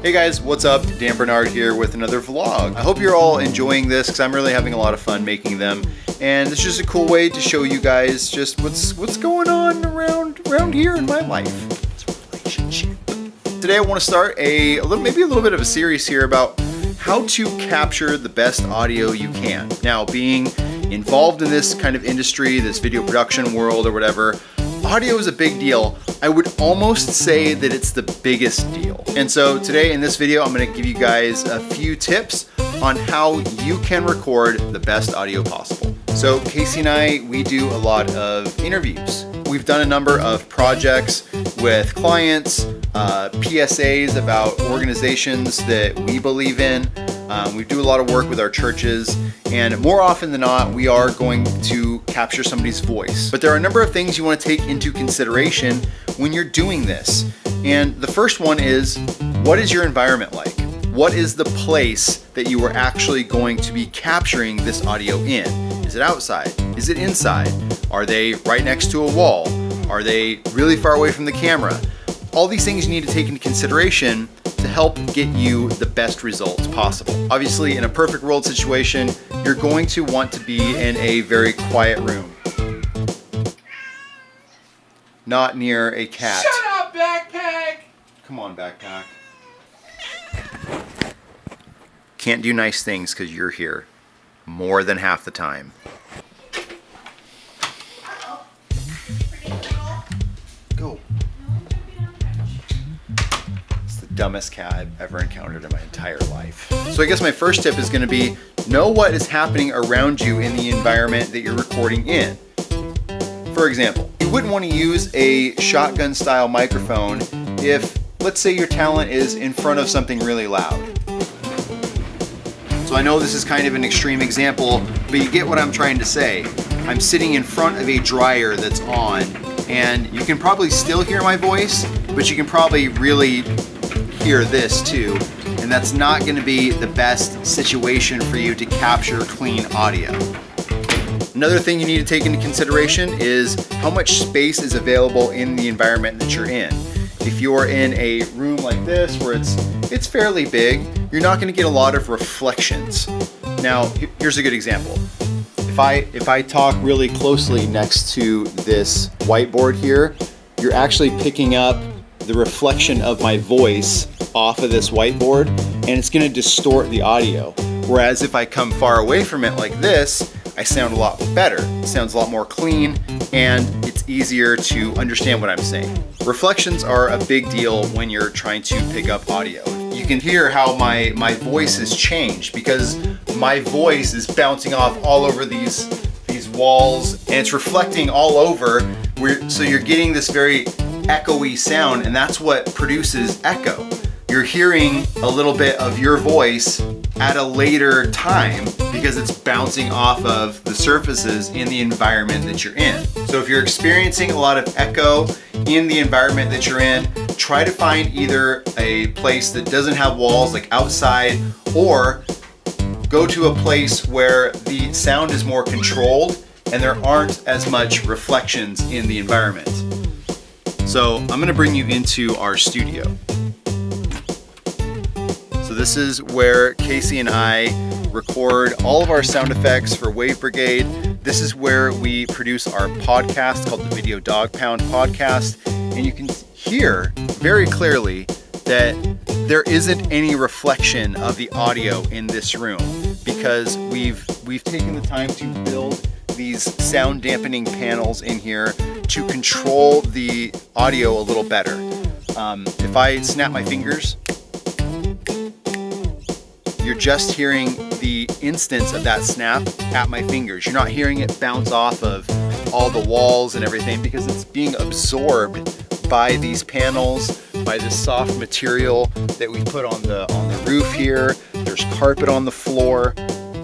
Hey guys, what's up? Dan Bernard here with another vlog. I hope you're all enjoying this because I'm really having a lot of fun making them. And it's just a cool way to show you guys just what's going on around here in my life. It's a relationship. Today I want to start maybe a little bit of a series here about how to capture the best audio you can. Now, being involved in this kind of industry, this video production world or whatever, audio is a big deal. I would almost say that it's the biggest deal. And so today in this video, I'm going to give you guys a few tips on how you can record the best audio possible. So Casey and I, we do a lot of interviews. We've done a number of projects with clients, PSAs about organizations that we believe in. We do a lot of work with our churches, and more often than not, we are going to capture somebody's voice. But there are a number of things you want to take into consideration when you're doing this. And the first one is, what is your environment like? What is the place that you are actually going to be capturing this audio in? Is it outside? Is it inside? Are they right next to a wall? Are they really far away from the camera? All these things you need to take into consideration to help get you the best results possible. Obviously, in a perfect world situation, you're going to want to be in a very quiet room. Not near a cat. Shut up, backpack! Come on, backpack. Can't do nice things because you're here more than half the time. Go. It's the dumbest cat I've ever encountered in my entire life. So I guess my first tip is going to be, know what is happening around you in the environment that you're recording in. For example, you wouldn't want to use a shotgun style microphone if, let's say, your talent is in front of something really loud. So I know this is kind of an extreme example, but you get what I'm trying to say. I'm sitting in front of a dryer that's on, and you can probably still hear my voice, but you can probably really hear this too. And that's not going to be the best situation for you to capture clean audio. Another thing you need to take into consideration is how much space is available in the environment that you're in. If you're in a room like this where it's fairly big, you're not going to get a lot of reflections. Now, here's a good example. If I talk really closely next to this whiteboard here, you're actually picking up the reflection of my voice off of this whiteboard, and it's going to distort the audio. Whereas if I come far away from it like this, I sound a lot better. It sounds a lot more clean, and it's easier to understand what I'm saying. Reflections are a big deal when you're trying to pick up audio. You can hear how my voice has changed because my voice is bouncing off all over these walls, and it's reflecting all over. So you're getting this very echoey sound, and that's what produces echo. You're hearing a little bit of your voice at a later time because it's bouncing off of the surfaces in the environment that you're in. So if you're experiencing a lot of echo in the environment that you're in, try to find either a place that doesn't have walls, like outside, or go to a place where the sound is more controlled and there aren't as much reflections in the environment. So I'm gonna bring you into our studio. So this is where Casey and I record all of our sound effects for Wave Brigade. This is where we produce our podcast called the Video Dog Pound Podcast. And you can hear very clearly that there isn't any reflection of the audio in this room because we've taken the time to build these sound dampening panels in here to control the audio a little better. If I snap my fingers, you're just hearing the instance of that snap at my fingers. You're not hearing it bounce off of all the walls and everything because it's being absorbed by these panels, by this soft material that we put on the roof here. There's carpet on the floor.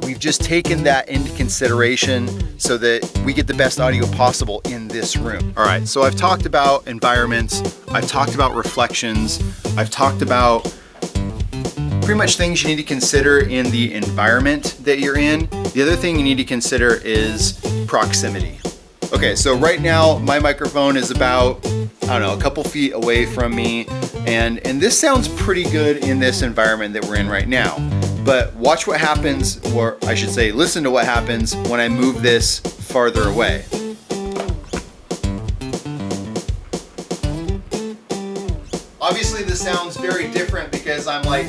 We've just taken that into consideration so that we get the best audio possible in this room. All right, so I've talked about environments, I've talked about reflections, I've talked about pretty much things you need to consider in the environment that you're in. The other thing you need to consider is proximity. Okay, so right now my microphone is about, I don't know, a couple feet away from me, and this sounds pretty good in this environment that we're in right now. But watch what happens, or I should say, listen to what happens when I move this farther away. Obviously this sounds very different because I'm like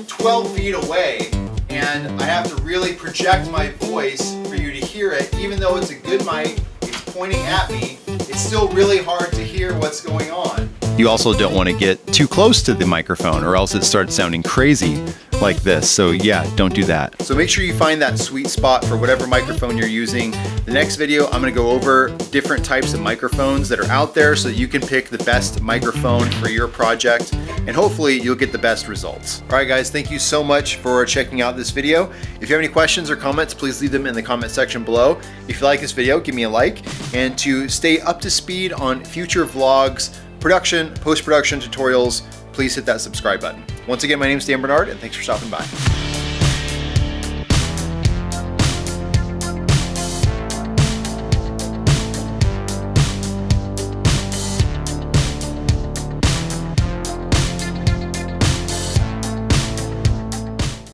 12 feet away and I have to really project my voice for you to hear it. Even though it's a good mic, it's pointing at me, it's still really hard to hear what's going on. You also don't want to get too close to the microphone or else it starts sounding crazy like this. So yeah, don't do that. So make sure you find that sweet spot for whatever microphone you're using. The next video, I'm gonna go over different types of microphones that are out there so that you can pick the best microphone for your project and hopefully you'll get the best results. All right guys, thank you so much for checking out this video. If you have any questions or comments, please leave them in the comment section below. If you like this video, give me a like, and to stay up to speed on future vlogs, production, post-production tutorials, please hit that subscribe button. Once again, my name is Dan Bernard, and thanks for stopping by.